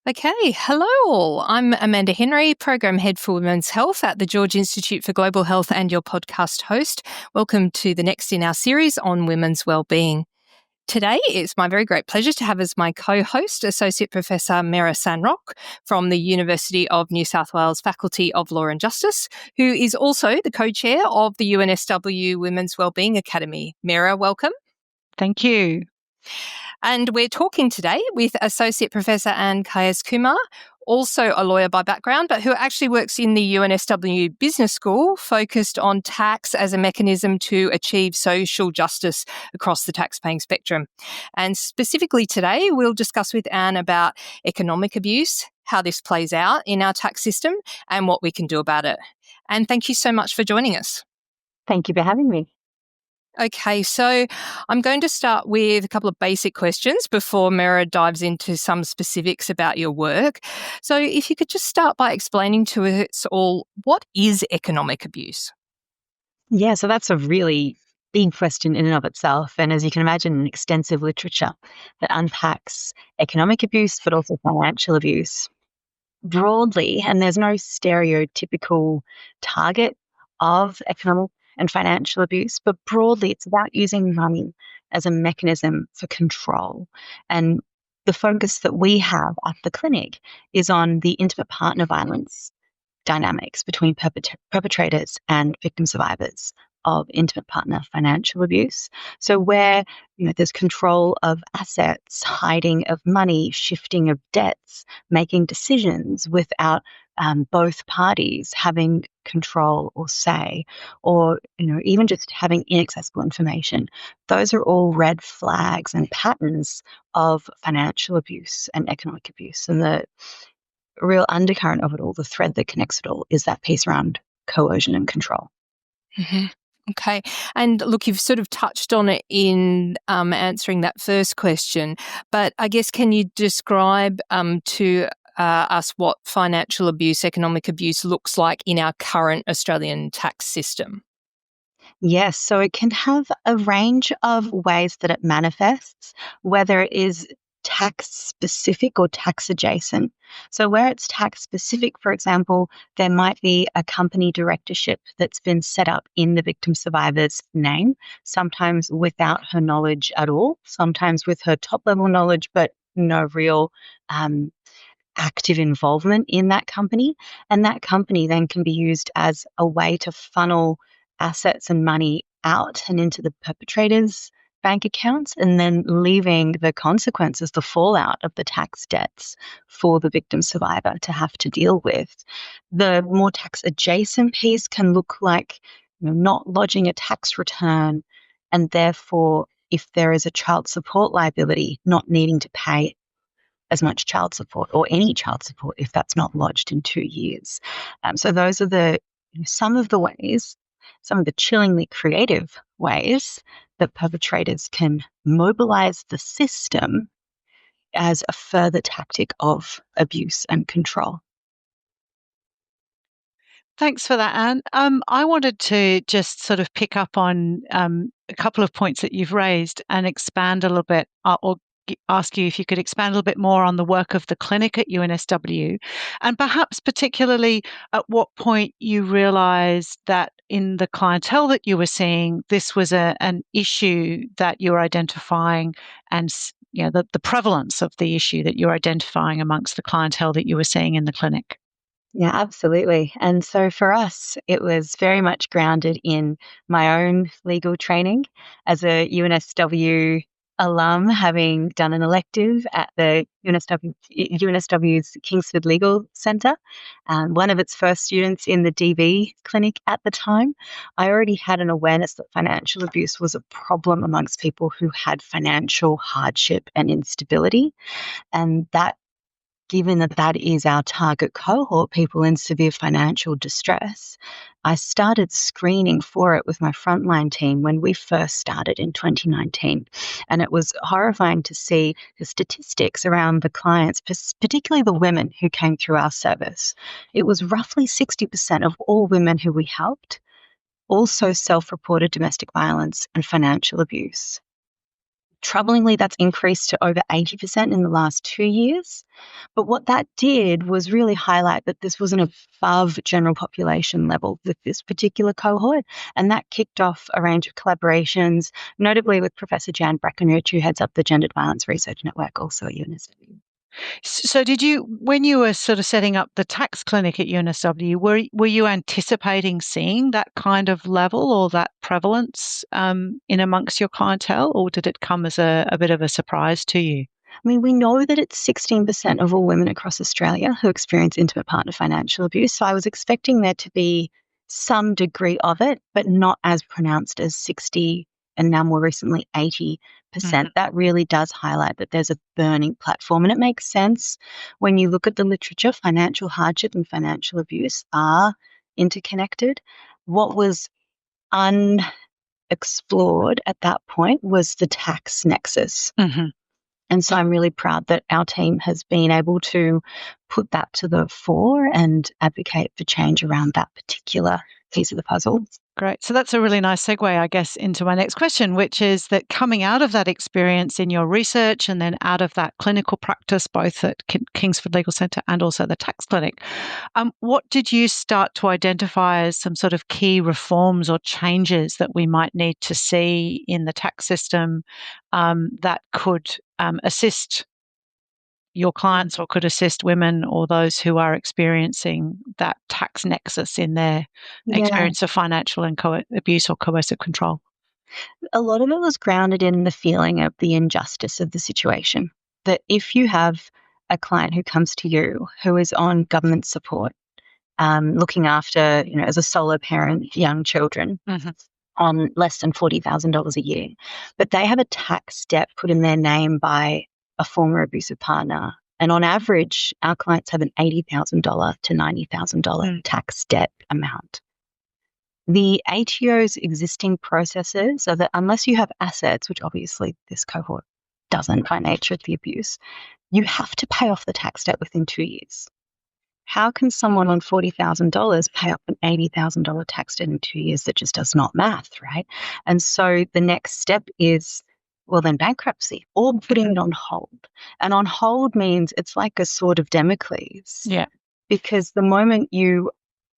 Okay, hello all. I'm Amanda Henry, Program Head for Women's Health at the George Institute for Global Health and your podcast host. Welcome to the next in our series on women's wellbeing. Today, it's my very great pleasure to have as my co-host Associate Professor Mehera Roque from the University of New South Wales Faculty of Law and Justice, who is also the co-chair of the UNSW Women's Wellbeing Academy. Mehera, welcome. Thank you. And we're talking today with Associate Professor Ann Kayis-Kumar, also a lawyer by background, but who actually works in the UNSW Business School, focused on tax as a mechanism to achieve social justice across the taxpaying spectrum. And specifically today, we'll discuss with Ann about economic abuse, how this plays out in our tax system, and what we can do about it. And thank you so much for joining us. Thank you for having me. Okay, so I'm going to start with a couple of basic questions before Mehera dives into some specifics about your work. So if you could just start by explaining to us all, what is economic abuse? Yeah, so that's a really big question in and of itself. And as you can imagine, an extensive literature that unpacks economic abuse, but also financial abuse broadly. And there's no stereotypical target of economic and financial abuse, but broadly, it's about using money as a mechanism for control. And the focus that we have at the clinic is on the intimate partner violence dynamics between perpetrators and victim survivors of intimate partner financial abuse. So where there's control of assets, hiding of money, shifting of debts, making decisions without both parties having control or say, or even just having inaccessible information. Those are all red flags and patterns of financial abuse and economic abuse. And the real undercurrent of it all, the thread that connects it all, is that piece around coercion and control. Mm-hmm. Okay. And look, you've sort of touched on it in answering that first question, but I guess can you describe to us what financial abuse, economic abuse looks like in our current Australian tax system? Yes, so it can have a range of ways that it manifests, whether it is tax specific or tax adjacent. So where it's tax specific, for example, there might be a company directorship that's been set up in the victim survivor's name, sometimes without her knowledge at all, sometimes with her top level knowledge, but no real active involvement in that company. And that company then can be used as a way to funnel assets and money out and into the perpetrator's bank accounts, and then leaving the consequences, the fallout of the tax debts for the victim survivor to have to deal with. The more tax adjacent piece can look like not lodging a tax return, and therefore, if there is a child support liability, not needing to pay as much child support or any child support if that's not lodged in 2 years. So those are some of the chillingly creative ways that perpetrators can mobilize the system as a further tactic of abuse and control. Thanks for that, Anne. I wanted to just sort of pick up on a couple of points that you've raised and expand a little bit, or ask you if you could expand a little bit more on the work of the clinic at UNSW, and perhaps particularly at what point you realised that in the clientele that you were seeing, this was an issue that you were identifying, and the prevalence of the issue that you're identifying amongst the clientele that you were seeing in the clinic. Yeah, absolutely. And so for us, it was very much grounded in my own legal training as a UNSW alum, having done an elective at the UNSW's Kingsford Legal Centre, one of its first students in the DV clinic at the time. I already had an awareness that financial abuse was a problem amongst people who had financial hardship and instability, and that given that that is our target cohort, people in severe financial distress, I started screening for it with my frontline team when we first started in 2019. And it was horrifying to see the statistics around the clients, particularly the women who came through our service. It was roughly 60% of all women who we helped also self-reported domestic violence and financial abuse. Troublingly, that's increased to over 80% in the last 2 years. But what that did was really highlight that this was an above general population level with this particular cohort. And that kicked off a range of collaborations, notably with Professor Jan Breckenridge, who heads up the Gendered Violence Research Network, also at UNSW. So did you, when you were sort of setting up the tax clinic at UNSW, were you anticipating seeing that kind of level or that prevalence in amongst your clientele, or did it come as a bit of a surprise to you? I mean, we know that it's 16% of all women across Australia who experience intimate partner financial abuse. So I was expecting there to be some degree of it, but not as pronounced as 60 and now more recently 80%. That really does highlight that there's a burning platform. And it makes sense when you look at the literature. Financial hardship and financial abuse are interconnected. What was unexplored at that point was the tax nexus. And so I'm really proud that our team has been able to put that to the fore and advocate for change around that particular piece of the puzzle. Great. So that's a really nice segue, I guess, into my next question, which is that coming out of that experience in your research and then out of that clinical practice, both at Kingsford Legal Centre and also the tax clinic, what did you start to identify as some sort of key reforms or changes that we might need to see in the tax system that could assist your clients or could assist women or those who are experiencing that tax nexus in their experience of financial and abuse or coercive control? A lot of it was grounded in the feeling of the injustice of the situation. That if you have a client who comes to you who is on government support, looking after, as a solo parent, young children, on less than $40,000 a year, but they have a tax debt put in their name by a former abusive partner. And on average, our clients have an $80,000 to $90,000 tax debt amount. The ATO's existing processes are that unless you have assets, which obviously this cohort doesn't by nature of the abuse, you have to pay off the tax debt within 2 years. How can someone on $40,000 pay up an $80,000 tax debt in 2 years? That just does not math, right? And so the next step is, well, then bankruptcy or putting it on hold. And on hold means it's like a sword of Damocles. Yeah. Because the moment you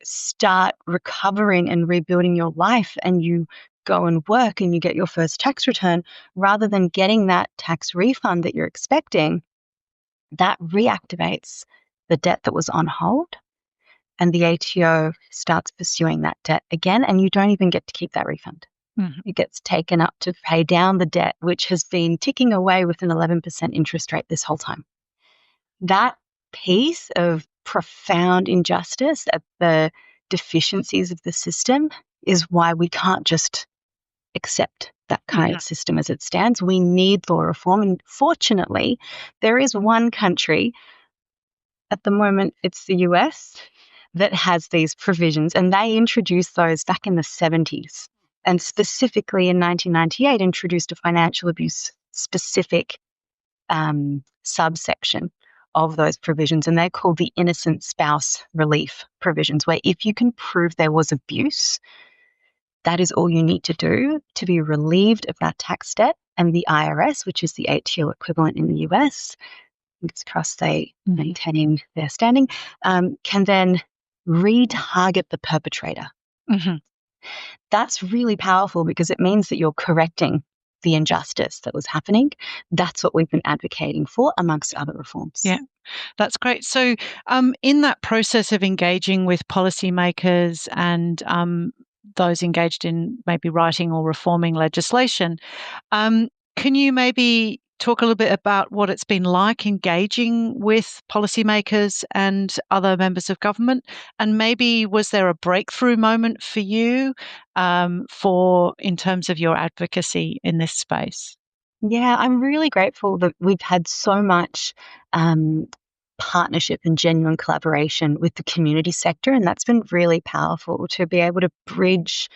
start recovering and rebuilding your life and you go and work and you get your first tax return, rather than getting that tax refund that you're expecting, that reactivates the debt that was on hold, and the ATO starts pursuing that debt again, and you don't even get to keep that refund. It gets taken up to pay down the debt, which has been ticking away with an 11% interest rate this whole time. That piece of profound injustice at the deficiencies of the system is why we can't just accept that kind of system as it stands. We need law reform. And fortunately, there is one country at the moment, it's the US, that has these provisions, and they introduced those back in the 70s. And specifically in 1998, introduced a financial abuse specific subsection of those provisions, and they're called the innocent spouse relief provisions, where if you can prove there was abuse, that is all you need to do to be relieved of that tax debt. And the IRS, which is the ATO equivalent in the US, fingers crossed they maintaining their standing, can then retarget the perpetrator. That's really powerful because it means that you're correcting the injustice that was happening. That's what we've been advocating for, amongst other reforms. Yeah, that's great. So in that process of engaging with policymakers and those engaged in maybe writing or reforming legislation, can you maybe talk a little bit about what it's been like engaging with policymakers and other members of government? And maybe was there a breakthrough moment for you in terms of your advocacy in this space? Yeah, I'm really grateful that we've had so much partnership and genuine collaboration with the community sector. And that's been really powerful to be able to bridge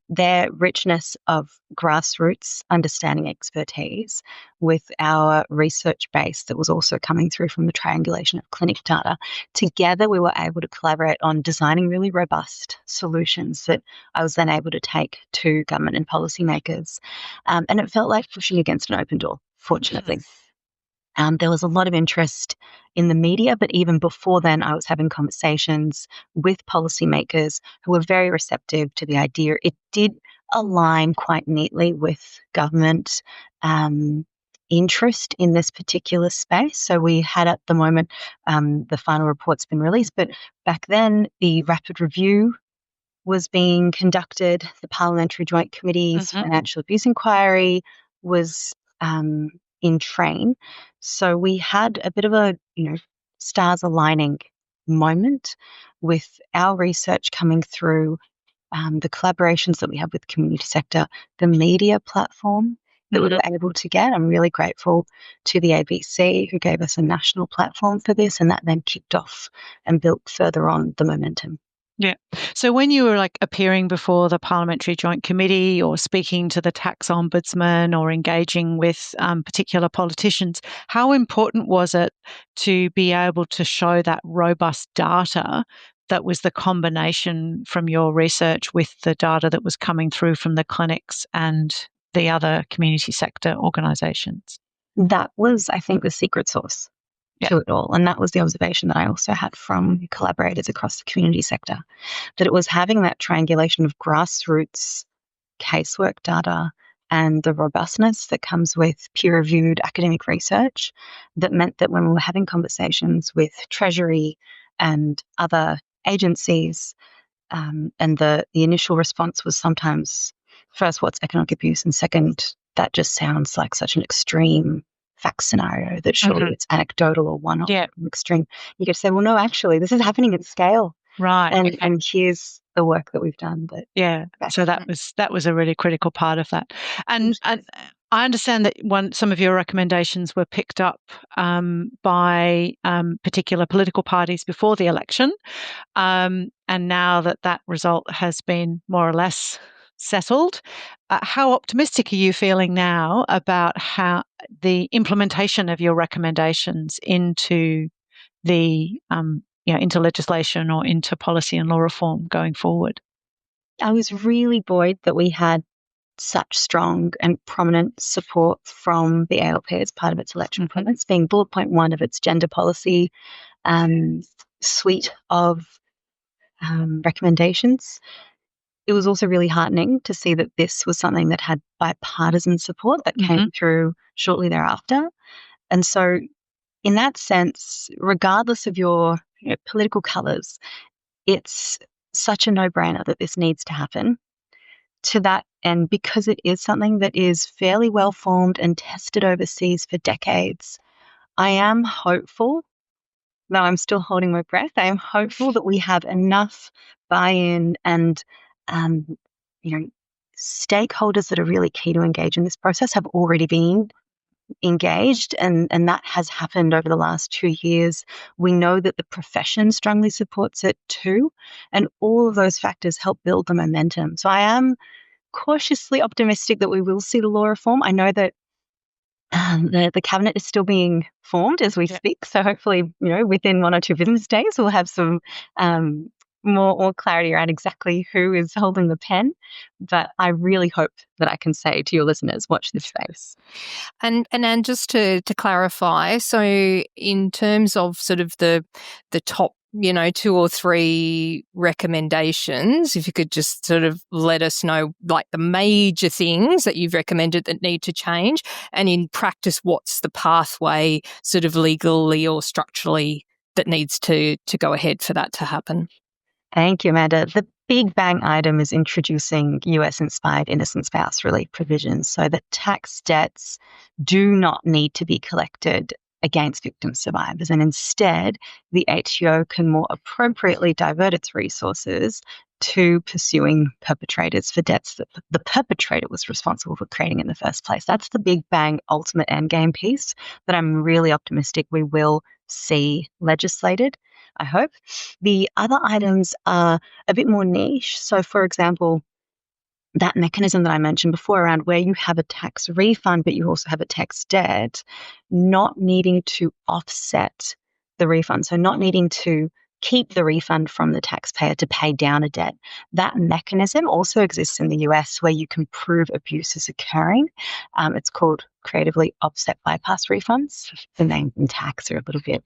their richness of grassroots understanding expertise with our research base that was also coming through from the triangulation of clinic data. Together, we were able to collaborate on designing really robust solutions that I was then able to take to government and policymakers. And it felt like pushing against an open door, fortunately. There was a lot of interest in the media, but even before then, I was having conversations with policymakers who were very receptive to the idea. It did align quite neatly with government interest in this particular space. So we had at the moment, the final report's been released, but back then the rapid review was being conducted. The Parliamentary Joint Committee's financial abuse inquiry was in train. So we had a bit of a, stars aligning moment with our research coming through, the collaborations that we have with the community sector, the media platform that we were able to get. I'm really grateful to the ABC who gave us a national platform for this, and that then kicked off and built further on the momentum. Yeah. So when you were appearing before the Parliamentary Joint Committee or speaking to the tax ombudsman or engaging with particular politicians, how important was it to be able to show that robust data that was the combination from your research with the data that was coming through from the clinics and the other community sector organisations? That was, I think, the secret sauce to it all. And that was the observation that I also had from collaborators across the community sector, that it was having that triangulation of grassroots casework data and the robustness that comes with peer-reviewed academic research that meant that when we were having conversations with Treasury and other agencies, and the initial response was sometimes, first, what's economic abuse? And second, that just sounds like such an extreme fact scenario that surely it's anecdotal or one-off extreme. You get to say, well, no, actually, this is happening at scale. Right. And here's the work that we've done. So that was a really critical part of that. And I understand that some of your recommendations were picked up by particular political parties before the election. And now that result has been more or less settled, how optimistic are you feeling now about how the implementation of your recommendations into the into legislation or into policy and law reform going forward? I was really buoyed that we had such strong and prominent support from the ALP as part of its election promise, being bullet point 1 of its gender policy suite of recommendations. It was also really heartening to see that this was something that had bipartisan support that came through shortly thereafter. And so in that sense, regardless of your political colours, it's such a no-brainer that this needs to happen. To that end, because it is something that is fairly well-formed and tested overseas for decades, I am hopeful, though I'm still holding my breath, I am hopeful that we have enough buy-in and stakeholders that are really key to engage in this process have already been engaged, and that has happened over the last 2 years. We know that the profession strongly supports it too, and all of those factors help build the momentum. So I am cautiously optimistic that we will see the law reform. I know that the cabinet is still being formed as we speak, so hopefully, within 1 or 2 business days, we'll have some more clarity around exactly who is holding the pen. But I really hope that I can say to your listeners, watch this space. And Anne, just to clarify, so in terms of sort of the top 2 or 3 recommendations, if you could just sort of let us know the major things that you've recommended that need to change, and in practice, what's the pathway sort of legally or structurally that needs to go ahead for that to happen? Thank you, Amanda. The big bang item is introducing US-inspired innocent spouse relief provisions so that tax debts do not need to be collected against victim survivors. And instead, the ATO can more appropriately divert its resources to pursuing perpetrators for debts that the perpetrator was responsible for creating in the first place. That's the big bang ultimate endgame piece that I'm really optimistic we will see legislated, I hope. The other items are a bit more niche. So, for example, that mechanism that I mentioned before around where you have a tax refund, but you also have a tax debt, not needing to offset the refund. So not needing to keep the refund from the taxpayer to pay down a debt. That mechanism also exists in the US where you can prove abuse is occurring. It's called creatively offset bypass refunds. The name and tax are a little bit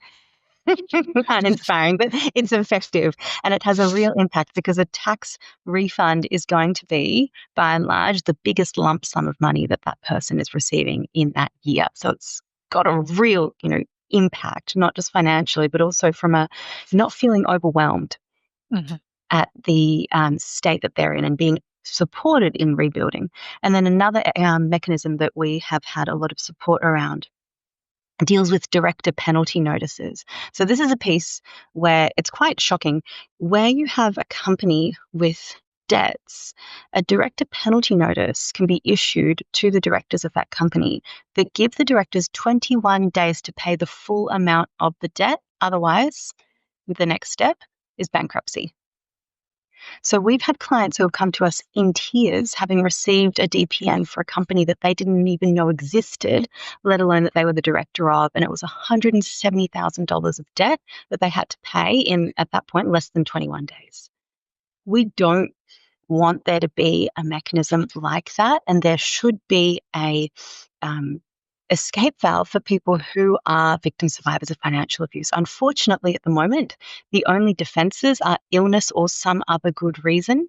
uninspiring, but it's effective and it has a real impact because a tax refund is going to be, by and large, the biggest lump sum of money that that person is receiving in that year. So it's got a real, impact, not just financially, but also from a not feeling overwhelmed at the state that they're in and being supported in rebuilding. And then another mechanism that we have had a lot of support around deals with director penalty notices. So this is a piece where it's quite shocking. Where you have a company with debts, a director penalty notice can be issued to the directors of that company that give the directors 21 days to pay the full amount of the debt. Otherwise, the next step is bankruptcy. So we've had clients who have come to us in tears, having received a DPN for a company that they didn't even know existed, let alone that they were the director of, and it was $170,000 of debt that they had to pay in, at that point, less than 21 days. We don't want there to be a mechanism like that, and there should be a escape valve for people who are victim survivors of financial abuse. Unfortunately, at the moment, the only defenses are illness or some other good reason.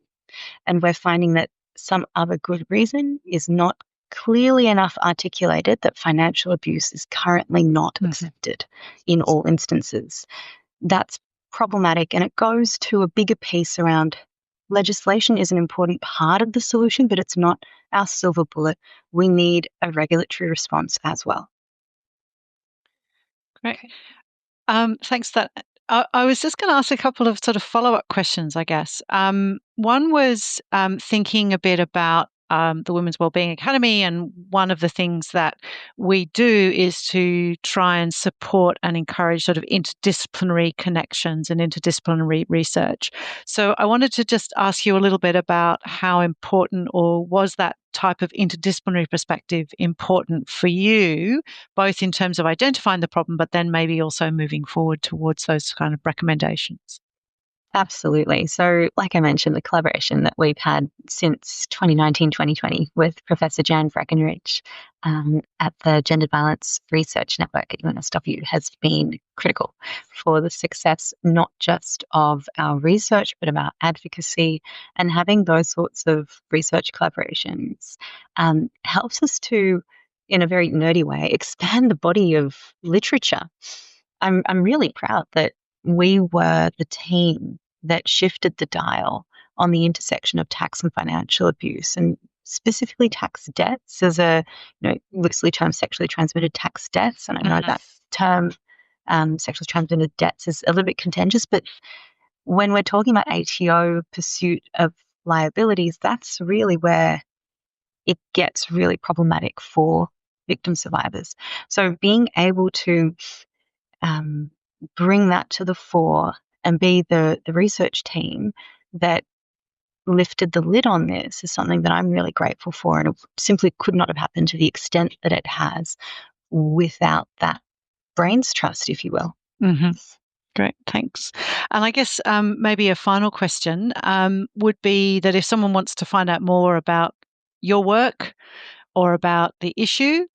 And we're finding that some other good reason is not clearly enough articulated that financial abuse is currently not accepted in all instances. That's problematic, and it goes to a bigger piece around legislation is an important part of the solution, but it's not our silver bullet. We need a regulatory response as well. Great. Thanks for that. I was just going to ask a couple of sort of follow-up questions, I guess. One was thinking a bit about the Women's Wellbeing Academy, and one of the things that we do is to try and support and encourage sort of interdisciplinary connections and interdisciplinary research. So I wanted to just ask you a little bit about how important, or was that type of interdisciplinary perspective important for you, both in terms of identifying the problem, but then maybe also moving forward towards those kind of recommendations? Absolutely. So, like I mentioned, the collaboration that we've had since 2019, 2020 with Professor Jan Breckenridge at the Gender Violence Research Network at UNSW has been critical for the success not just of our research, but of our advocacy. And having those sorts of research collaborations helps us to, in a very nerdy way, expand the body of literature. I'm really proud that we were the team that shifted the dial on the intersection of tax and financial abuse, and specifically tax debts as a, loosely termed sexually transmitted tax debts. And I know that term, sexually transmitted debts, is a little bit contentious, but when we're talking about ATO pursuit of liabilities, that's really where it gets really problematic for victim survivors. So being able to bring that to the fore and be the research team that lifted the lid on this is something that I'm really grateful for, and it simply could not have happened to the extent that it has without that brains trust, if you will. Great, thanks. And I guess maybe a final question would be that if someone wants to find out more about your work or about the issue,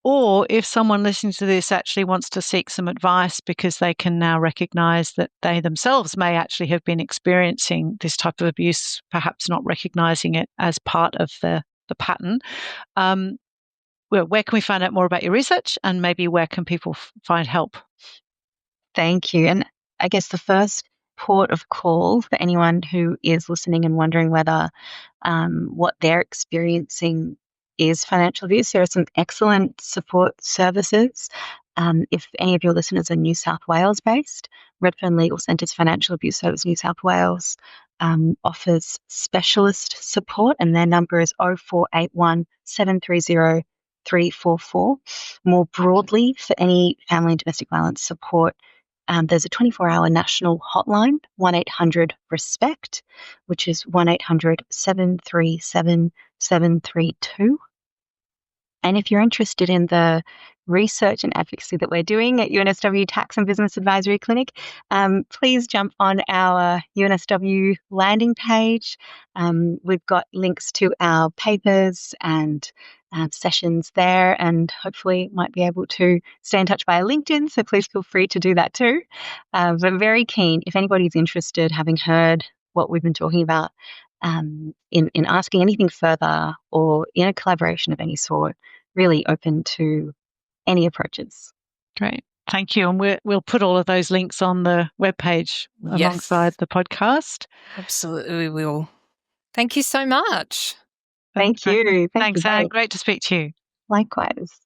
or if someone listening to this actually wants to seek some advice because they can now recognise that they themselves may actually have been experiencing this type of abuse, perhaps not recognising it as part of the pattern, where can we find out more about your research, and maybe where can people find help? Thank you. And I guess the first port of call for anyone who is listening and wondering whether what they're experiencing is financial abuse, there are some excellent support services If any of your listeners are New South Wales based, Redfern Legal Centre's Financial Abuse Service New South Wales offers specialist support, and their number is 0481 730 344. More broadly, for any family and domestic violence support, there's a 24-hour national hotline, 1-800-RESPECT, which is 1-800-737-732. And if you're interested in the research and advocacy that we're doing at UNSW Tax and Business Advisory Clinic, please jump on our UNSW landing page. We've got links to our papers and sessions there, and hopefully might be able to stay in touch via LinkedIn, so please feel free to do that too. But very keen, if anybody's interested, having heard what we've been talking about, in asking anything further or in a collaboration of any sort, really open to any approaches. Great. Thank you. And we'll put all of those links on the webpage alongside the podcast. Absolutely, we will. Thank you so much. Thank you. Thanks, Anne. Great to speak to you. Likewise.